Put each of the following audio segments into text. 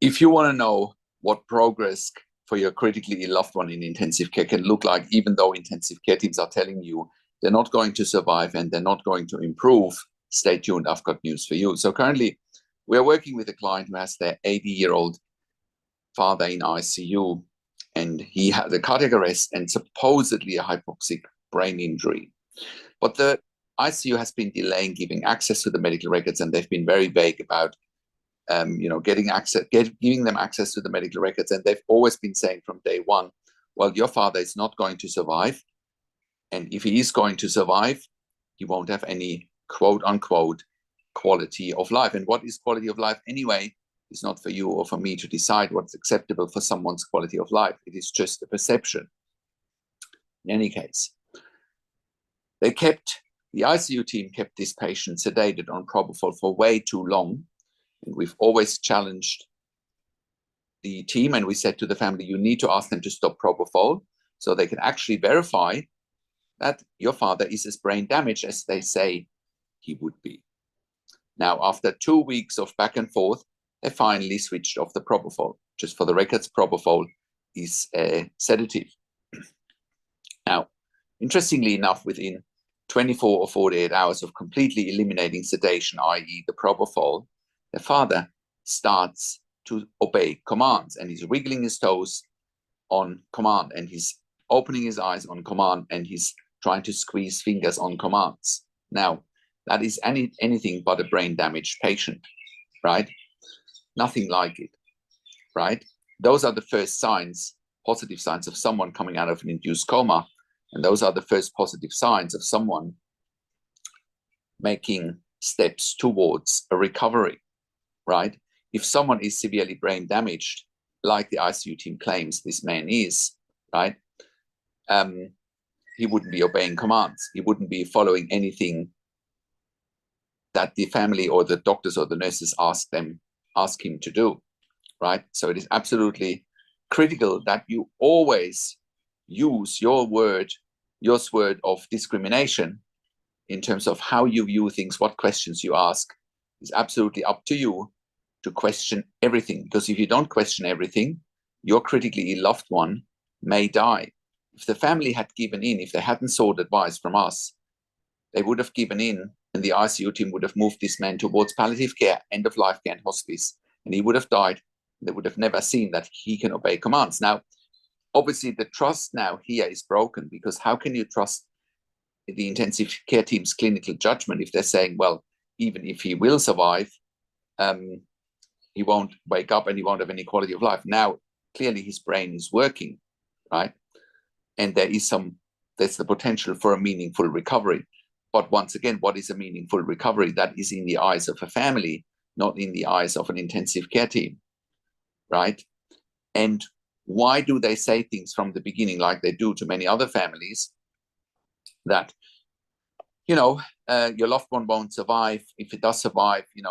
If you want to know what progress for your critically ill loved one in intensive care can look like, even though intensive care teams are telling you they're not going to survive and they're not going to improve, stay tuned. I've got news for you. So currently, we're working with a client who has their 80-year-old father in ICU, and he had a cardiac arrest and supposedly a hypoxic brain injury. But the ICU has been delaying giving access to the medical records, and they've been very vague about giving them access to the medical records. And they've always been saying from day one, well, your father is not going to survive. And if he is going to survive, he won't have any quote unquote quality of life. And what is quality of life anyway? It's not for you or for me to decide what's acceptable for someone's quality of life. It is just a perception. In any case, the ICU team kept this patient sedated on Propofol for way too long. And we've always challenged the team, and we said to the family, you need to ask them to stop Propofol so they can actually verify that your father is as brain damaged as they say he would be. Now, after 2 weeks of back and forth, they finally switched off the Propofol. Just for the records, Propofol is a sedative. Now, interestingly enough, within 24 or 48 hours of completely eliminating sedation, i.e. the Propofol, the father starts to obey commands, and he's wiggling his toes on command, and he's opening his eyes on command, and he's trying to squeeze fingers on commands. Now, that is anything but a brain damaged patient, right? Nothing like it, right? Those are the first signs, positive signs of someone coming out of an induced coma, and those are the first positive signs of someone making steps towards a recovery, right? If someone is severely brain damaged, like the ICU team claims this man is, right? He wouldn't be obeying commands. He wouldn't be following anything that the family or the doctors or the nurses ask him to do, right? So it is absolutely critical that you always use your word of discrimination in terms of how you view things, what questions you ask. It's absolutely up to you to question everything, because if you don't question everything, your critically ill loved one may die. If the family had given in, if they hadn't sought advice from us, they would have given in, and the ICU team would have moved this man towards palliative care, end of life care and hospice, and he would have died. They would have never seen that he can obey commands. Now, obviously, the trust now here is broken, because how can you trust the intensive care team's clinical judgment if they're saying, well, even if he will survive, he won't wake up and he won't have any quality of life. Now, clearly his brain is working, right? And there's the potential for a meaningful recovery. But once again, what is a meaningful recovery? That is in the eyes of a family, not in the eyes of an intensive care team, right? And why do they say things from the beginning like they do to many other families that, your loved one won't survive. If it does survive, he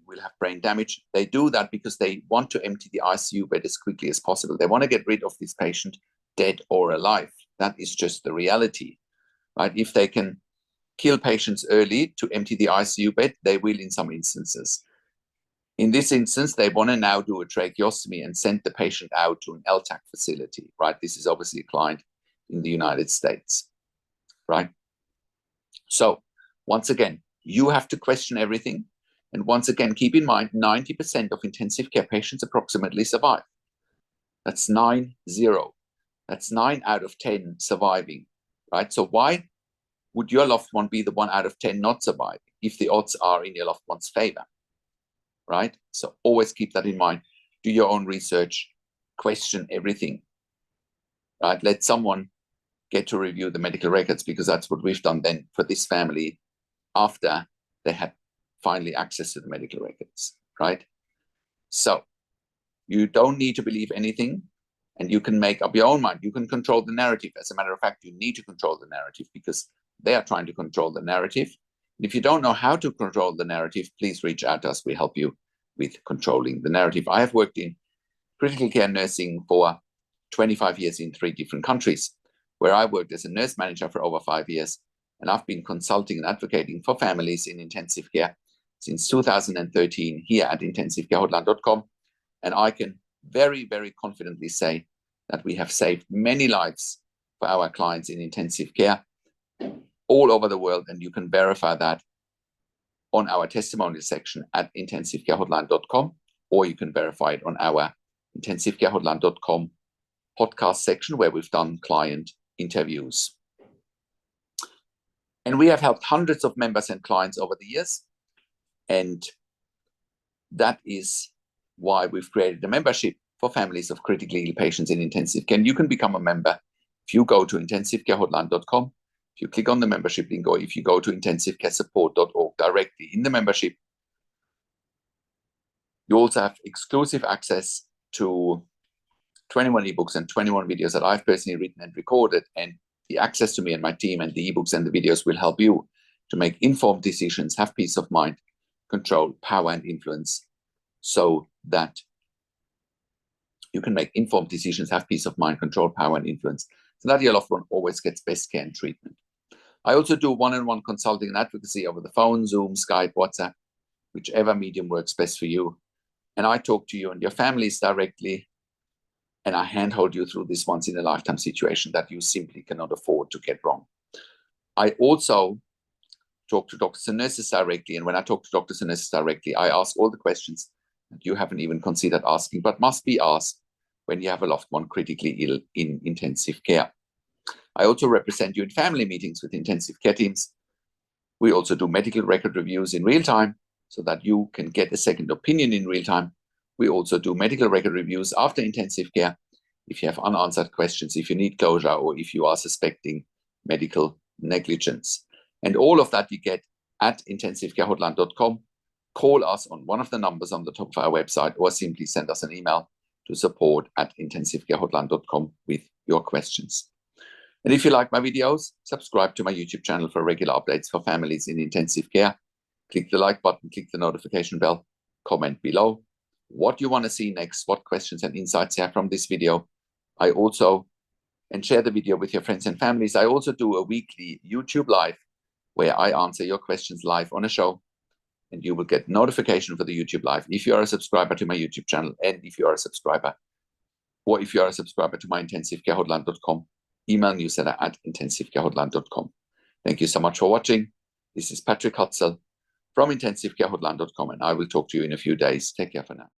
will have brain damage. They do that because they want to empty the ICU bed as quickly as possible. They want to get rid of this patient, dead or alive. That is just the reality, right? If they can kill patients early to empty the ICU bed, they will in some instances. In this instance, they want to now do a tracheostomy and send the patient out to an LTAC facility, right? This is obviously a client in the United States, right? So once again, you have to question everything. And once again, keep in mind, 90% of intensive care patients approximately survive. That's 9-0. That's 9 out of 10 surviving, right? So why would your loved one be the 1 out of 10 not surviving if the odds are in your loved one's favor, right? So always keep that in mind. Do your own research, question everything, right? Let someone get to review the medical records, because that's what we've done then for this family after they had finally access to the medical records, right? So you don't need to believe anything, and you can make up your own mind. You can control the narrative. As a matter of fact, you need to control the narrative, because they are trying to control the narrative. And if you don't know how to control the narrative, please reach out to us. We help you with controlling the narrative. I have worked in critical care nursing for 25 years in 3 different countries, where I worked as a nurse manager for over 5 years. And I've been consulting and advocating for families in intensive care since 2013 here at intensivecare.com. And I can very, very confidently say that we have saved many lives for our clients in intensive care all over the world. And you can verify that on our testimonial section at intensivecarehotline.com, or you can verify it on our intensivecarehotline.com podcast section where we've done client interviews. And we have helped hundreds of members and clients over the years. And that is why we've created a membership for families of critically ill patients in intensive care. And you can become a member if you go to intensivecarehotline.com. If you click on the membership link, or if you go to intensivecaresupport.org directly in the membership, you also have exclusive access to 21 ebooks and 21 videos that I've personally written and recorded. And the access to me and my team and the ebooks and the videos will help you to make informed decisions, have peace of mind, control, power, and influence, so that you can make informed decisions, have peace of mind, control, power, and influence, so that your loved one always gets best care and treatment. I also do one-on-one consulting and advocacy over the phone, Zoom, Skype, WhatsApp, whichever medium works best for you. And I talk to you and your families directly, and I handhold you through this once-in-a-lifetime situation that you simply cannot afford to get wrong. I also talk to doctors and nurses directly, and when I talk to doctors and nurses directly, I ask all the questions that you haven't even considered asking, but must be asked when you have a loved one critically ill in intensive care. I also represent you in family meetings with intensive care teams. We also do medical record reviews in real time so that you can get a second opinion in real time. We also do medical record reviews after intensive care if you have unanswered questions, if you need closure, or if you are suspecting medical negligence. And all of that you get at intensivecarehotline.com. Call us on one of the numbers on the top of our website, or simply send us an email to support@intensivecarehotline.com with your questions. And if you like my videos, subscribe to my YouTube channel for regular updates for families in intensive care. Click the like button, click the notification bell, comment below what you want to see next, what questions and insights you have from this video. And share the video with your friends and families. I also do a weekly YouTube live where I answer your questions live on a show, and you will get notification for the YouTube live if you are a subscriber to my YouTube channel, and if you are a subscriber to my intensivecarehotline.com email newsletter at intensivecarehotline.com. Thank you so much for watching. This is Patrick Hutzel from intensivecarehotline.com, and I will talk to you in a few days. Take care for now.